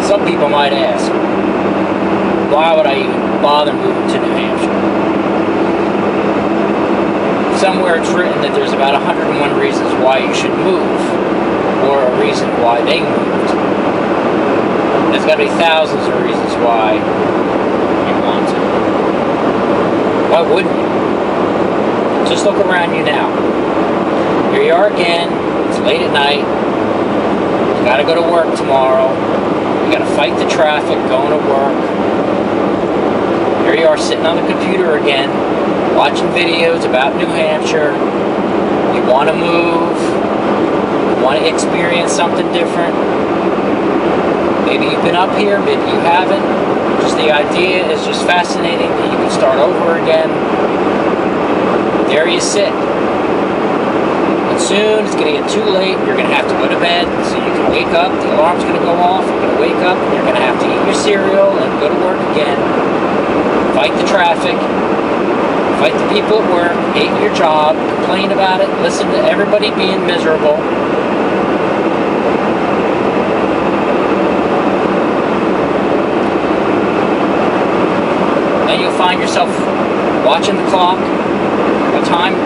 Some people might ask, why would I even bother moving to New Hampshire? Somewhere it's written that there's about 101 reasons why you should move, or a reason why they moved. There's got to be thousands of reasons why you want to. Why wouldn't you? Just look around you now. Here you are again. It's late at night. You got to go to work tomorrow. You got to fight the traffic going to work. Here you are sitting on the computer again, watching videos about New Hampshire. You want to move. You want to experience something different. Maybe you've been up here, maybe you haven't. Just the idea is just fascinating that you can start over again. There you sit. And soon it's going to get too late. You're going to have to go to bed so you can wake up. The alarm's going to go off. You're going to wake up and you're going to have to eat your cereal and go to work again. Fight the traffic. Fight the people at work. Hate your job. Complain about it. Listen to everybody being miserable. Then you'll find yourself watching the clock.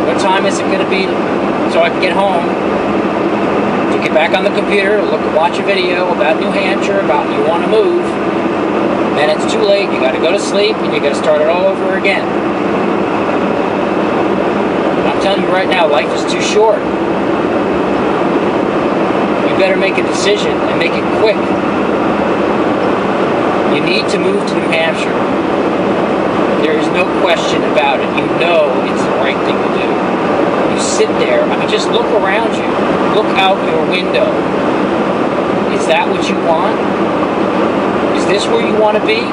What time is it going to be so I can get home? To get back on the computer, watch a video about New Hampshire, about you want to move. Then it's too late. You got to go to sleep and you got to start it all over again. I'm telling you right now, life is too short. You better make a decision and make it quick. You need to move to New Hampshire. There is no question about it. You know it's the right thing to do. You sit there. I mean, just look around you. Look out your window. Is that what you want? Is this where you want to be?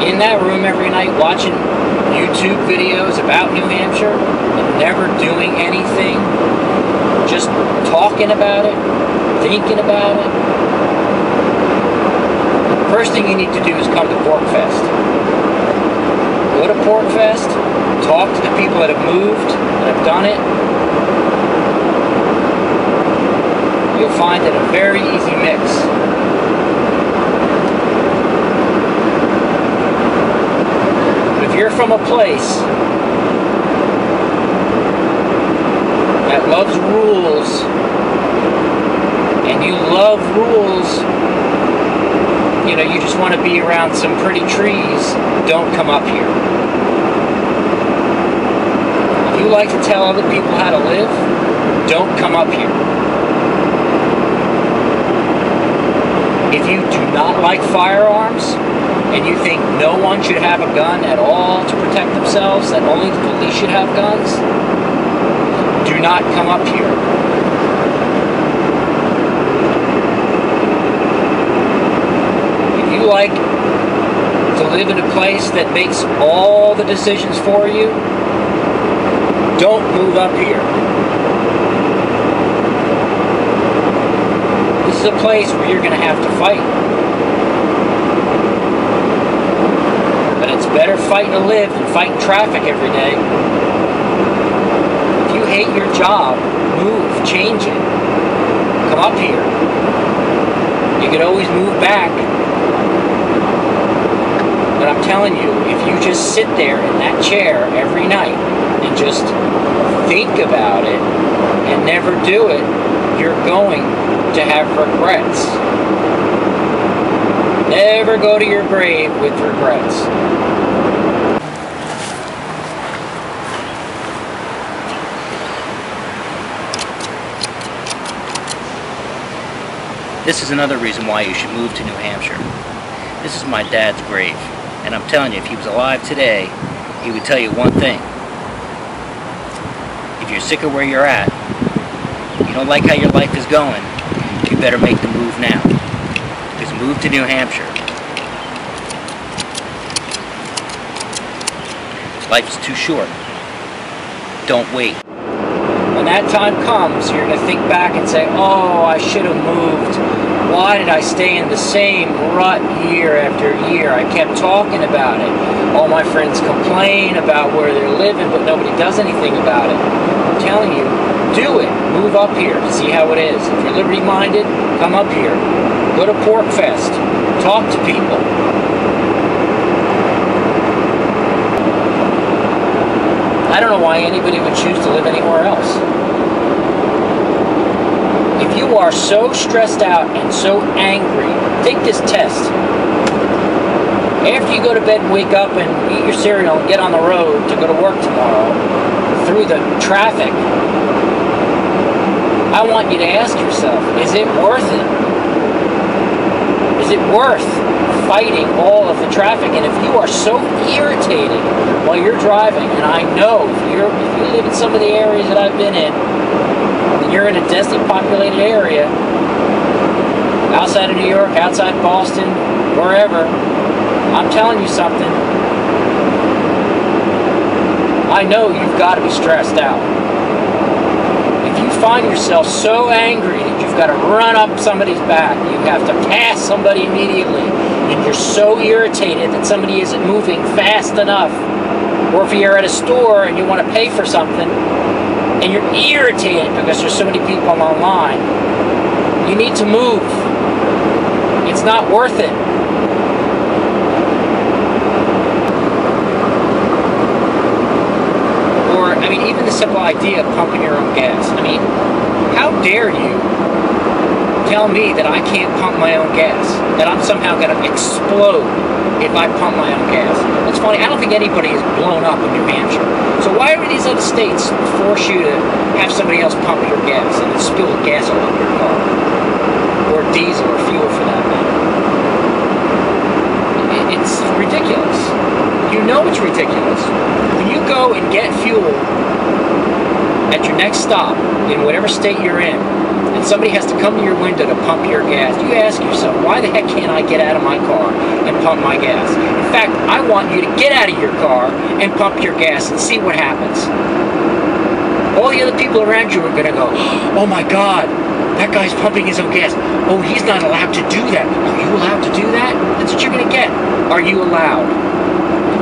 In that room every night watching YouTube videos about New Hampshire and never doing anything? Just talking about it? Thinking about it? First thing you need to do is come to PorcFest. Go to PorcFest, talk to the people that have moved, that have done it. You'll find it a very easy mix. But if you're from a place that loves rules, and you love rules, you know, you just want to be around some pretty trees, don't come up here. If you like to tell other people how to live, don't come up here. If you do not like firearms, and you think no one should have a gun at all to protect themselves, that only the police should have guns, do not come up here. You like to live in a place that makes all the decisions for you, don't move up here. This is a place where you're going to have to fight. But it's better fighting to live than fighting traffic every day. If you hate your job, move, change it. Come up here. You can always move back. But I'm telling you, if you just sit there in that chair every night and just think about it and never do it, you're going to have regrets. Never go to your grave with regrets. This is another reason why you should move to New Hampshire. This is my dad's grave. And I'm telling you, if he was alive today, he would tell you one thing. If you're sick of where you're at, you don't like how your life is going, you better make the move now. Because move to New Hampshire. Life is too short. Don't wait. When that time comes, you're going to think back and say, oh, I should have moved. Why did I stay in the same rut year after year? I kept talking about it. All my friends complain about where they're living, but nobody does anything about it. I'm telling you, do it. Move up here to see how it is. If you're liberty-minded, come up here. Go to Pork Fest. Talk to people. I don't know why anybody would choose to live anywhere else. If you are so stressed out and so angry, take this test. After you go to bed and wake up and eat your cereal and get on the road to go to work tomorrow, through the traffic, I want you to ask yourself, is it worth it? Is it worth fighting all of the traffic? And if you are so irritated while you're driving, and I know if you live in some of the areas that I've been in, and you're in a densely populated area, outside of New York, outside Boston, wherever, I'm telling you something. I know you've got to be stressed out. If you find yourself so angry that you've got to run up somebody's back, you have to pass somebody immediately, and you're so irritated that somebody isn't moving fast enough, or if you're at a store and you want to pay for something, and you're irritated because there's so many people online, you need to move. It's not worth it. I mean, even the simple idea of pumping your own gas. I mean, how dare you tell me that I can't pump my own gas, that I'm somehow going to explode if I pump my own gas. It's funny, I don't think anybody is blown up in New Hampshire. So why do these other states force you to have somebody else pump your gas and then spill gas all over your car? Or diesel or fuel for that matter. It's ridiculous. You know it's ridiculous. When you go and get fuel at your next stop, in whatever state you're in, and somebody has to come to your window to pump your gas, you ask yourself, why the heck can't I get out of my car and pump my gas? In fact, I want you to get out of your car and pump your gas and see what happens. All the other people around you are going to go, oh my God, that guy's pumping his own gas. Oh, he's not allowed to do that. Are you allowed to do that? That's what you're going to get. Are you allowed?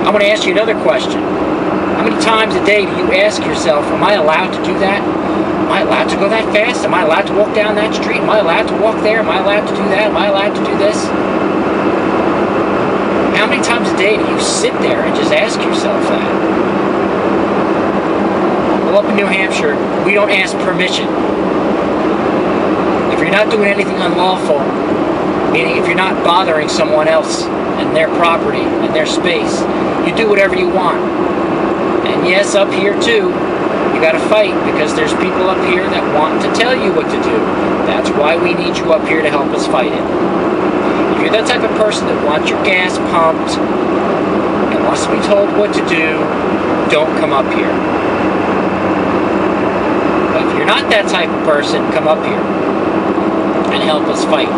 I'm going to ask you another question. How many times a day do you ask yourself, am I allowed to do that? Am I allowed to go that fast? Am I allowed to walk down that street? Am I allowed to walk there? Am I allowed to do that? Am I allowed to do this? How many times a day do you sit there and just ask yourself that? Well, up in New Hampshire, we don't ask permission. If you're not doing anything unlawful, meaning if you're not bothering someone else and their property and their space, you do whatever you want. And yes, up here too, you got to fight because there's people up here that want to tell you what to do. That's why we need you up here to help us fight it. If you're that type of person that wants your gas pumped and wants to be told what to do, don't come up here. But if you're not that type of person, come up here and help us fight.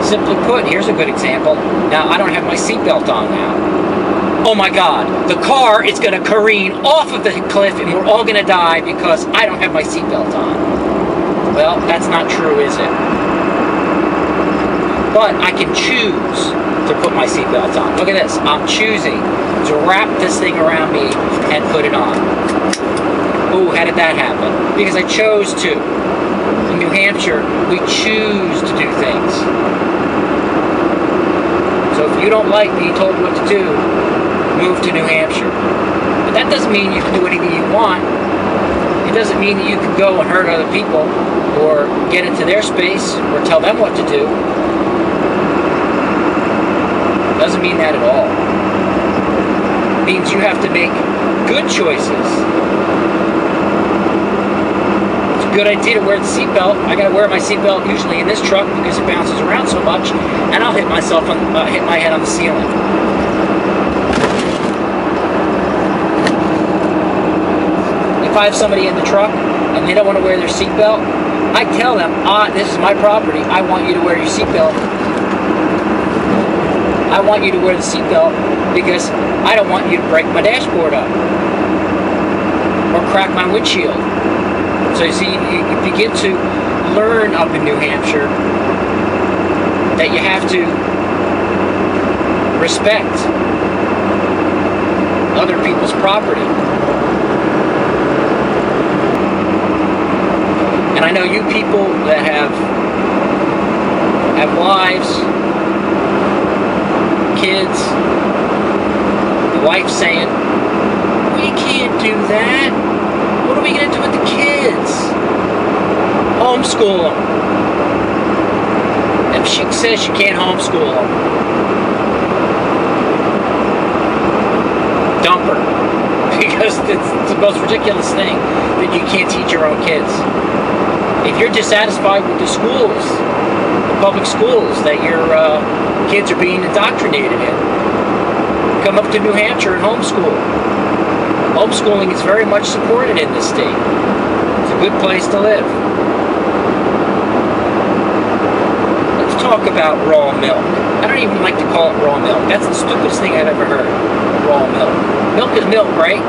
Simply put, here's a good example. Now, I don't have my seatbelt on now. Oh my God, the car is going to careen off of the cliff and we're all going to die because I don't have my seatbelt on. Well, that's not true, is it? But I can choose to put my seatbelt on. Look at this. I'm choosing to wrap this thing around me and put it on. Ooh, how did that happen? Because I chose to. In New Hampshire, we choose to do things. So if you don't like being told what to do, move to New Hampshire. But that doesn't mean you can do anything you want. It doesn't mean that you can go and hurt other people or get into their space or tell them what to do. It doesn't mean that at all. It means you have to make good choices. It's a good idea to wear the seatbelt. I gotta wear my seatbelt usually in this truck because it bounces around so much, and I'll hit myself on, hit my head on the ceiling. If I have somebody in the truck and they don't want to wear their seatbelt, I tell them, this is my property, I want you to wear your seatbelt. I want you to wear the seatbelt because I don't want you to break my dashboard up or crack my windshield. So you see, you begin to learn up in New Hampshire that you have to respect other people's property. And I know you people that have wives, kids, the wife saying, we can't do that. What are we going to do with the kids? Homeschool them. If she says she can't homeschool them, dump her. Because it's the most ridiculous thing that you can't teach your own kids. If you're dissatisfied with the schools, the public schools that your kids are being indoctrinated in, come up to New Hampshire and homeschool. Homeschooling is very much supported in this state. It's a good place to live. Let's talk about raw milk. I don't even like to call it raw milk. That's the stupidest thing I've ever heard. Raw milk. Milk is milk, right?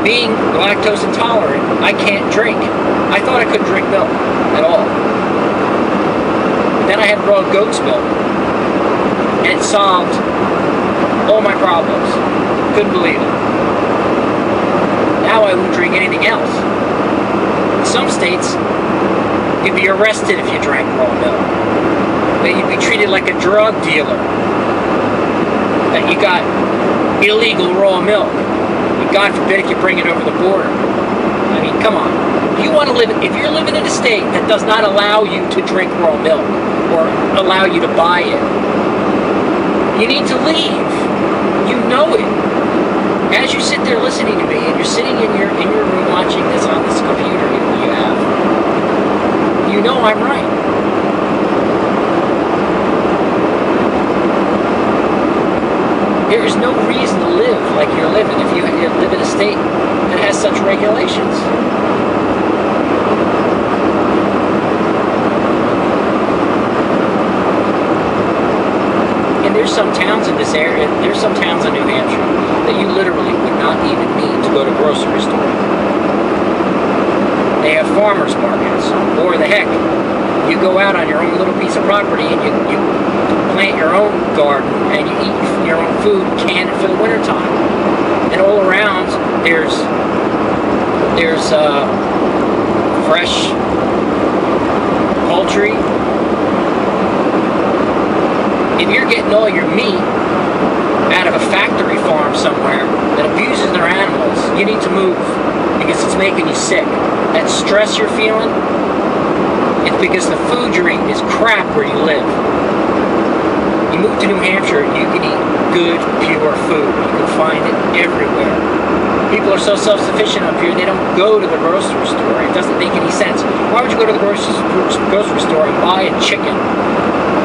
Being lactose intolerant, I can't drink. I thought I couldn't drink milk at all. But then I had raw goat's milk, and it solved all my problems. Couldn't believe it. Now I won't drink anything else. In some states, you'd be arrested if you drank raw milk. That you'd be treated like a drug dealer. That you got illegal raw milk. God forbid if you bring it over the border. I mean, come on. You want to live, if you're living in a state that does not allow you to drink raw milk or allow you to buy it, you need to leave. You know it. As you sit there listening to me and you're sitting in your room watching this on this computer you have, you know I'm right. There is no reason to live like you're living if you live in a state that has such regulations. And there's some towns in this area, there's some towns in New Hampshire that you literally would not even need to go to grocery store. They have farmers markets, or the heck, you go out on your own little piece of property and you plant your own garden and you eat your own food, can it for the winter time. And all around there's fresh poultry. If you're getting all your meat out of a factory farm somewhere that abuses their animals, you need to move because it's making you sick. That stress you're feeling, it's because the food you're eating is crap where you live. You move to New Hampshire, you can eat good, pure food. You can find it everywhere. People are so self-sufficient up here, they don't go to the grocery store. It doesn't make any sense. Why would you go to the grocery store and buy a chicken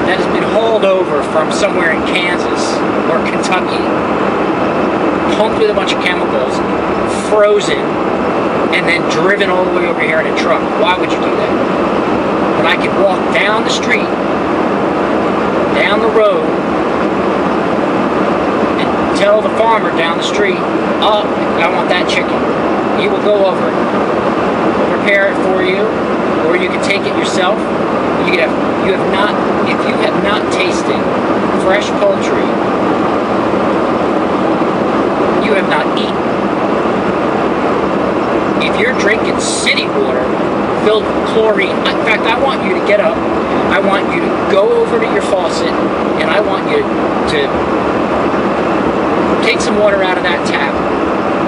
that has been hauled over from somewhere in Kansas or Kentucky, pumped with a bunch of chemicals, frozen, and then driven all the way over here in a truck? Why would you do that? When I could walk down the street, down the road, and tell the farmer down the street, oh, I want that chicken. He will go over it, prepare it for you, or you can take it yourself. If you have not tasted fresh poultry, you have not eaten. If you're drinking city water filled with chlorine, in fact, I want you to get up, I want you to go over to your faucet, and I want you to take some water out of that tap,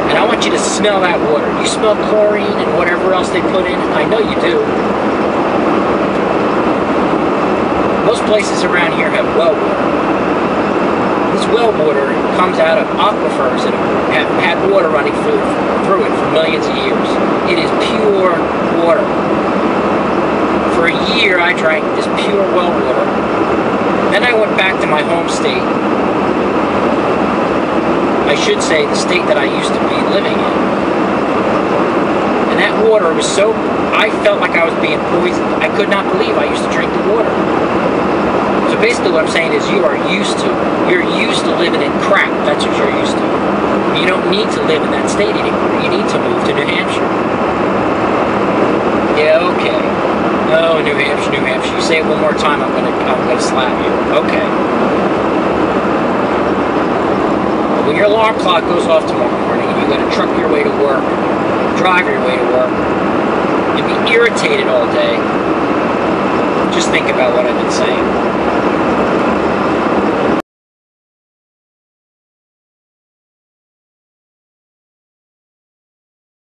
and I want you to smell that water. You smell chlorine and whatever else they put in? I know you do. Most places around here have well water. This well water comes out of aquifers that have had water running through it for millions of years. It is pure water. For a year, I drank this pure well water. Then I went back to my home state. I should say the state that I used to be living in. And that water was so, I felt like I was being poisoned. I could not believe I used to drink the water. So basically what I'm saying is you're used to living in crap. That's what you're used to. You don't need to live in that state anymore. You need to move to New Hampshire. Yeah, okay. Oh, New Hampshire, New Hampshire. You say it one more time, I'm gonna slap you. Okay. when your alarm clock goes off tomorrow morning and you got to truck your way to work, drive your way to work, and be irritated all day, just think about what I've been saying.